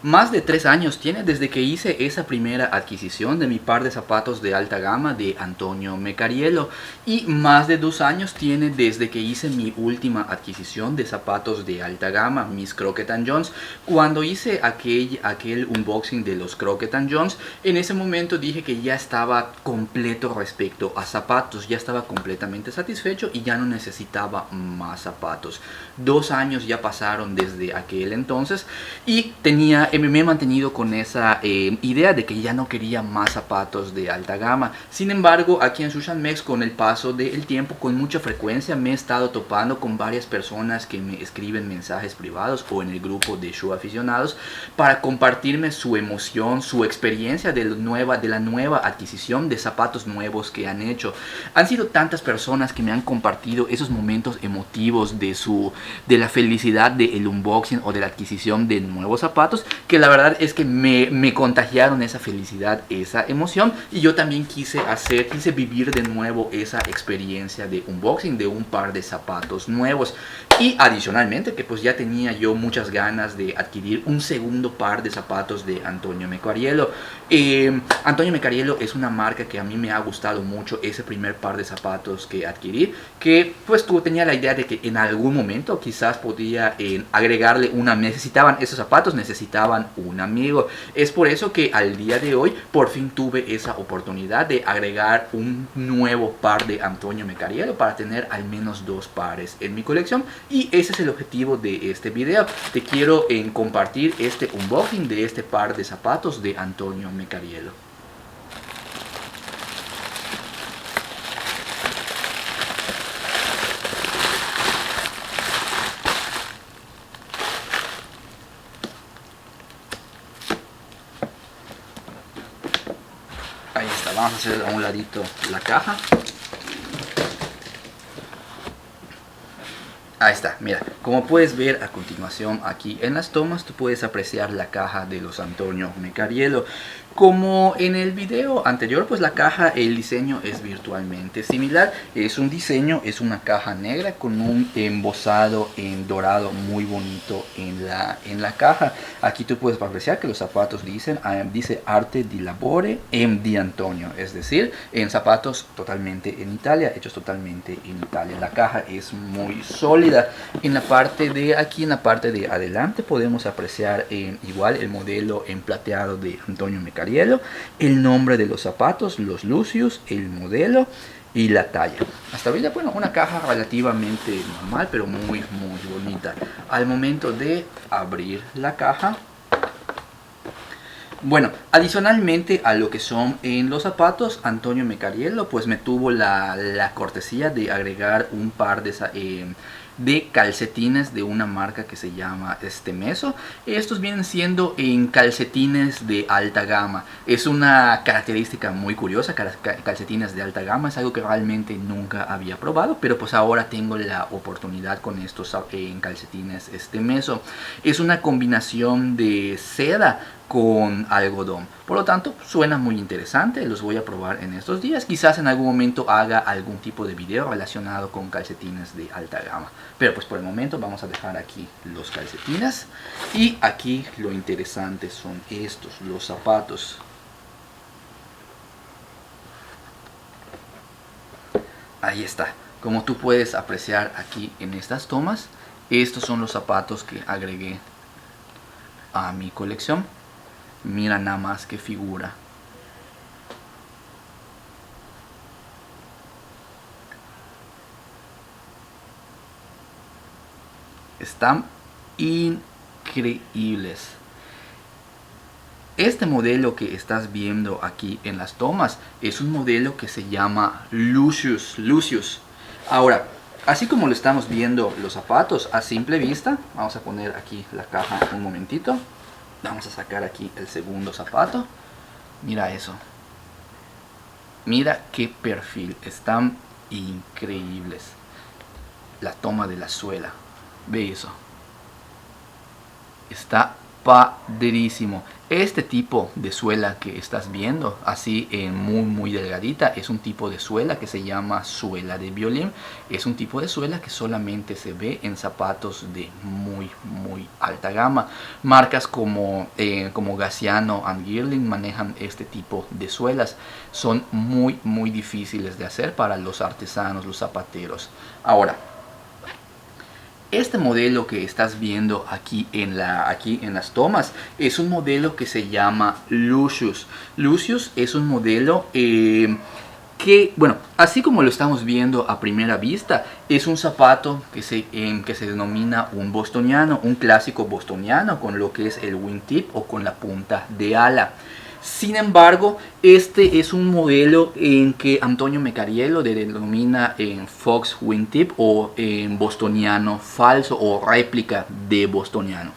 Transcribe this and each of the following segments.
Más de 3 años tiene desde que hice esa primera adquisición de mi par de zapatos de alta gama de Antonio Mecariello, y más de 2 años tiene desde que hice mi última adquisición de zapatos de alta gama, mis Crockett Jones. Cuando hice aquel unboxing de los Crockett Jones, en ese momento dije que ya estaba completo respecto a zapatos, ya estaba completamente satisfecho y ya no necesitaba más zapatos. 2 años ya pasaron desde aquel entonces y me he mantenido con esa idea de que ya no quería más zapatos de alta gama. Sin embargo, aquí en Sushan Mex, con el paso del tiempo, con mucha frecuencia me he estado topando con varias personas que me escriben mensajes privados o en el grupo de show aficionados para compartirme su emoción, su experiencia de la nueva adquisición de zapatos nuevos que han hecho. Han sido tantas personas que me han compartido esos momentos emotivos de la felicidad del unboxing o de la adquisición de nuevos zapatos, que la verdad es que me contagiaron esa felicidad, esa emoción, y yo también quise vivir de nuevo esa experiencia de unboxing de un par de zapatos nuevos. Y adicionalmente que pues ya tenía yo muchas ganas de adquirir un segundo par de zapatos de Antonio Mecariello. Antonio Mecariello es una marca que a mí me ha gustado mucho, ese primer par de zapatos que adquirí, que pues tenía la idea de que en algún momento quizás podía agregarle esos zapatos necesitaban un amigo. Es por eso que al día de hoy por fin tuve esa oportunidad de agregar un nuevo par de Antonio Mecariello para tener al menos 2 pares en mi colección. Y ese es el objetivo de este video. Te quiero compartir este unboxing de este par de zapatos de Antonio Mecariello. Ahí está, vamos a hacer a un ladito la caja. Ahí está, mira, como puedes ver a continuación aquí en las tomas, tú puedes apreciar la caja de los Antonio Mecariello. Como en el video anterior, pues la caja, el diseño es virtualmente similar. Es un diseño, es una caja negra con un embosado en dorado muy bonito en la caja. Aquí tú puedes apreciar que los zapatos dice Arte di Lavoro di Antonio, es decir, en zapatos totalmente en Italia, hechos totalmente en Italia. La caja es muy sólida. En la parte de aquí, en la parte de adelante, podemos apreciar igual el modelo en plateado de Antonio Mecariello, el nombre de los zapatos, los Lucius, el modelo y la talla. Hasta ahorita, bueno, una caja relativamente normal, pero muy bonita. Al momento de abrir la caja, bueno, adicionalmente a lo que son en los zapatos, Antonio Mecariello pues me tuvo la cortesía de agregar un par de calcetines de una marca que se llama Stemeso. Estos vienen siendo en calcetines de alta gama. Es una característica muy curiosa, calcetines de alta gama, es algo que realmente nunca había probado, pero pues ahora tengo la oportunidad con estos en calcetines Stemeso. Es una combinación de seda con algodón, por lo tanto suena muy interesante. Los voy a probar en estos días, quizás en algún momento haga algún tipo de video relacionado con calcetines de alta gama, pero pues por el momento vamos a dejar aquí los calcetines. Y aquí lo interesante son estos, los zapatos. Ahí está, como tú puedes apreciar aquí en estas tomas, estos son los zapatos que agregué a mi colección. Mira nada más que figura. Están increíbles. Este modelo que estás viendo aquí en las tomas es un modelo que se llama Lucius. Ahora, así como lo estamos viendo los zapatos a simple vista, vamos a poner aquí la caja un momentito. Vamos a sacar aquí el segundo zapato. Mira eso. Mira qué perfil. Están increíbles. La toma de la suela. Ve eso. Está padrísimo. Este tipo de suela que estás viendo, así muy delgadita, es un tipo de suela que se llama suela de violín. Es un tipo de suela que solamente se ve en zapatos de muy alta gama. Marcas como Gassiano and Girling manejan este tipo de suelas. Son muy difíciles de hacer para los artesanos, los zapateros. Ahora, este modelo que estás viendo aquí en las tomas es un modelo que se llama Lucius. Lucius es un modelo que, bueno, así como lo estamos viendo a primera vista, es un zapato que se denomina un bostoniano, un clásico bostoniano con lo que es el wingtip o con la punta de ala. Sin embargo, este es un modelo en que Antonio Mecariello denomina en Fox Wingtip o en bostoniano falso o réplica de bostoniano.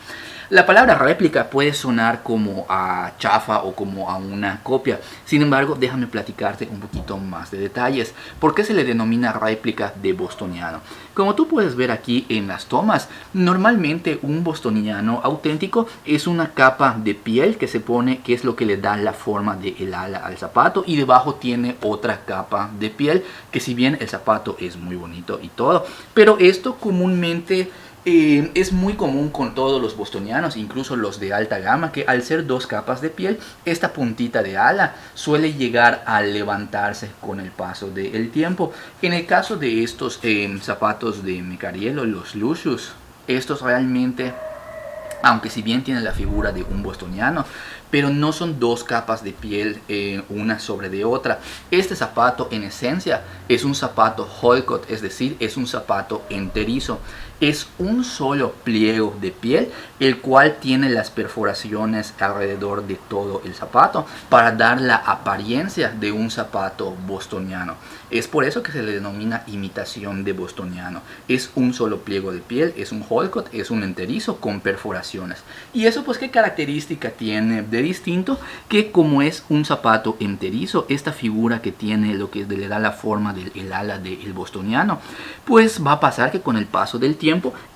La palabra réplica puede sonar como a chafa o como a una copia. Sin embargo, déjame platicarte un poquito más de detalles. ¿Por qué se le denomina réplica de bostoniano? Como tú puedes ver aquí en las tomas, normalmente un bostoniano auténtico es una capa de piel que se pone, que es lo que le da la forma del ala al zapato, y debajo tiene otra capa de piel que, si bien el zapato es muy bonito y todo, pero esto comúnmente es muy común con todos los bostonianos, incluso los de alta gama, que al ser dos capas de piel, esta puntita de ala suele llegar a levantarse con el paso del tiempo. En el caso de estos zapatos de Mecariello, los Lucius, estos realmente, aunque si bien tienen la figura de un bostoniano, pero no son dos capas de piel una sobre de otra. Este zapato en esencia es un zapato holcot, es decir, es un zapato enterizo. Es un solo pliego de piel, el cual tiene las perforaciones alrededor de todo el zapato para dar la apariencia de un zapato bostoniano. Es por eso que se le denomina imitación de bostoniano. Es un solo pliego de piel, es un holcot, es un enterizo con perforaciones. Y eso, pues, ¿qué característica tiene de distinto? Que como es un zapato enterizo, esta figura que tiene, lo que le da la forma del ala del bostoniano, pues va a pasar que con el paso del tiempo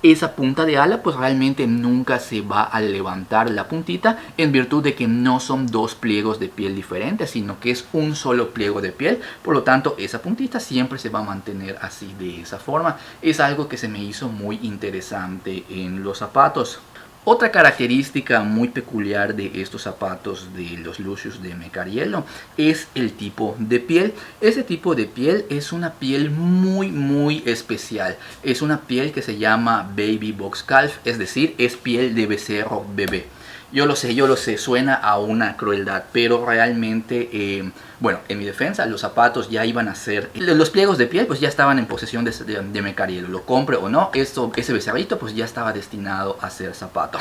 esa punta de ala pues realmente nunca se va a levantar la puntita, en virtud de que no son dos pliegos de piel diferentes, sino que es un solo pliego de piel. Por lo tanto, esa puntita siempre se va a mantener así, de esa forma. Es algo que se me hizo muy interesante en los zapatos. Otra característica muy peculiar de estos zapatos de los Lucius de Mecariello es el tipo de piel. Ese tipo de piel es una piel muy especial. Es una piel que se llama Baby Box Calf, es decir, es piel de becerro bebé. Yo lo sé, suena a una crueldad, pero realmente, bueno, en mi defensa, los zapatos ya iban a ser, los pliegos de piel pues ya estaban en posesión de Mecariello, lo compre o no, ese becerrito pues ya estaba destinado a ser zapato.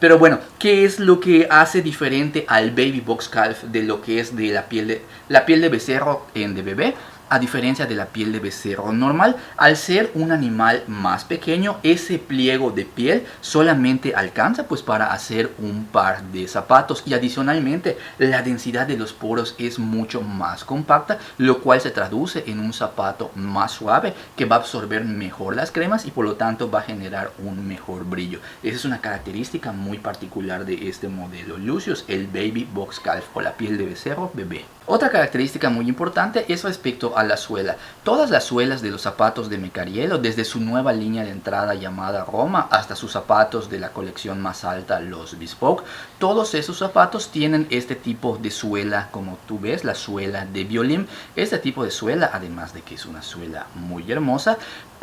Pero bueno, ¿qué es lo que hace diferente al Baby Box Calf de lo que es de la piel de becerro de bebé? A diferencia de la piel de becerro normal, al ser un animal más pequeño, ese pliego de piel solamente alcanza pues para hacer un par de zapatos, y adicionalmente la densidad de los poros es mucho más compacta, lo cual se traduce en un zapato más suave que va a absorber mejor las cremas y por lo tanto va a generar un mejor brillo. Esa es una característica muy particular de este modelo Lucius, el Baby Box Calf o la piel de becerro bebé. Otra característica muy importante es respecto a la suela. Todas las suelas de los zapatos de Mecariello, desde su nueva línea de entrada llamada Roma hasta sus zapatos de la colección más alta, los Bespoke, todos esos zapatos tienen este tipo de suela, como tú ves, la suela de violín. Este tipo de suela, además de que es una suela muy hermosa,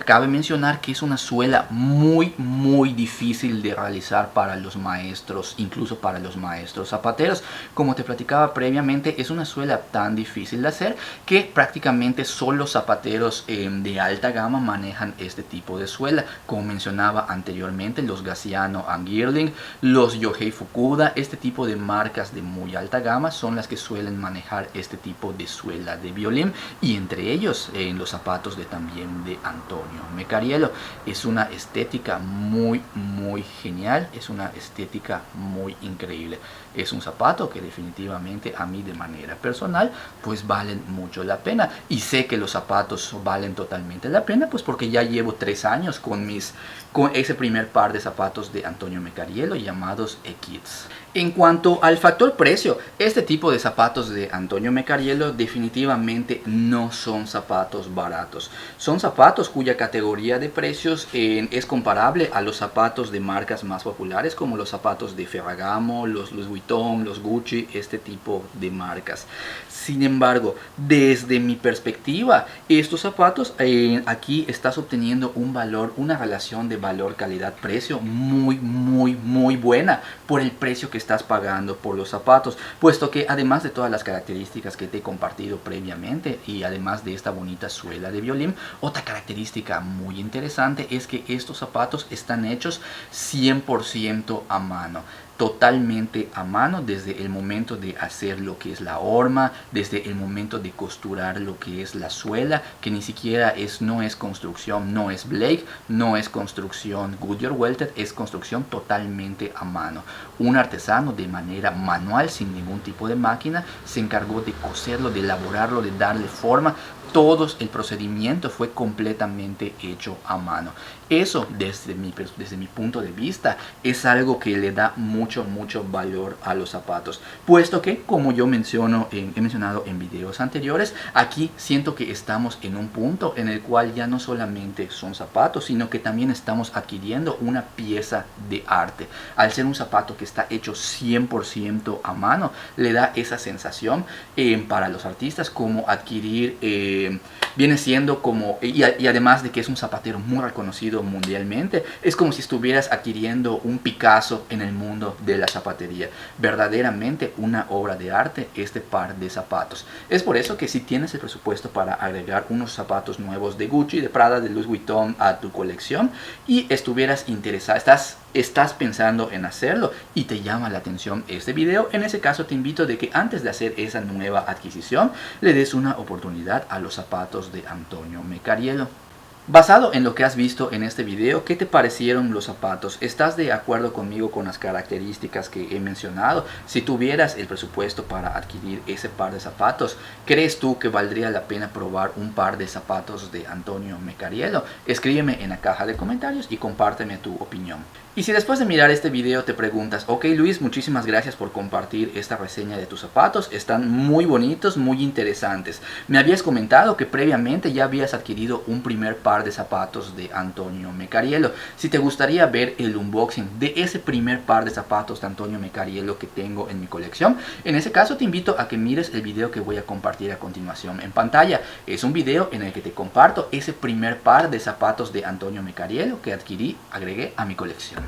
cabe mencionar que es una suela muy difícil de realizar para los maestros, incluso para los maestros zapateros. Como te platicaba previamente, es una suela tan difícil de hacer que prácticamente solo zapateros de alta gama manejan este tipo de suela. Como mencionaba anteriormente, los Gassiano and Girling, los Yohei Fukuda, este tipo de marcas de muy alta gama son las que suelen manejar este tipo de suela de violín, y entre ellos los zapatos también de Antonio Mecariello. Es una estética muy genial, es una estética muy increíble. Es un zapato que definitivamente a mí, de manera personal, pues valen mucho la pena, y sé que los zapatos valen totalmente la pena pues porque ya llevo 3 años con ese primer par de zapatos de Antonio Mecariello llamados Kids. En cuanto al factor precio, este tipo de zapatos de Antonio Mecariello definitivamente no son zapatos baratos. Son zapatos cuya categoría de precios es comparable a los zapatos de marcas más populares como los zapatos de Ferragamo, los Louis Vuitton, los Gucci, este tipo de marcas. Sin embargo, desde mi perspectiva, estos zapatos aquí estás obteniendo un valor, una relación de valor calidad-precio muy buena por el precio que estás pagando por los zapatos, puesto que además de todas las características que te he compartido previamente y además de esta bonita suela de violín, otra característica muy interesante es que estos zapatos están hechos 100% a mano, totalmente a mano, desde el momento de hacer lo que es la horma, desde el momento de costurar lo que es la suela, que ni siquiera no es construcción, no es Blake, no es construcción Goodyear Welted, es construcción totalmente a mano. Un artesano de manera manual, sin ningún tipo de máquina, se encargó de coserlo, de elaborarlo, de darle forma. Todo el procedimiento fue completamente hecho a mano. Eso, desde mi punto de vista, es algo que le da mucho valor a los zapatos. Puesto que, como yo he mencionado en videos anteriores, aquí siento que estamos en un punto en el cual ya no solamente son zapatos, sino que también estamos adquiriendo una pieza de arte. Al ser un zapato que está hecho 100% a mano, le da esa sensación para los artistas como adquirir... viene siendo como, y además de que es un zapatero muy reconocido mundialmente, es como si estuvieras adquiriendo un Picasso en el mundo de la zapatería. Verdaderamente una obra de arte este par de zapatos. Es por eso que si tienes el presupuesto para agregar unos zapatos nuevos de Gucci, de Prada, de Louis Vuitton a tu colección y estuvieras interesado, estás pensando en hacerlo y te llama la atención este video, en ese caso te invito de que antes de hacer esa nueva adquisición le des una oportunidad a los zapatos de Antonio Mecariello. Basado en lo que has visto en este video, ¿qué te parecieron los zapatos? ¿Estás de acuerdo conmigo con las características que he mencionado? Si tuvieras el presupuesto para adquirir ese par de zapatos, ¿crees tú que valdría la pena probar un par de zapatos de Antonio Mecariello? Escríbeme en la caja de comentarios y compárteme tu opinión. Y si después de mirar este video te preguntas, ok Luis, muchísimas gracias por compartir esta reseña de tus zapatos, están muy bonitos, muy interesantes. Me habías comentado que previamente ya habías adquirido un primer par de zapatos de Antonio Mecariello. Si te gustaría ver el unboxing de ese primer par de zapatos de Antonio Mecariello que tengo en mi colección, en ese caso te invito a que mires el video que voy a compartir a continuación en pantalla. Es un video en el que te comparto ese primer par de zapatos de Antonio Mecariello que agregué a mi colección.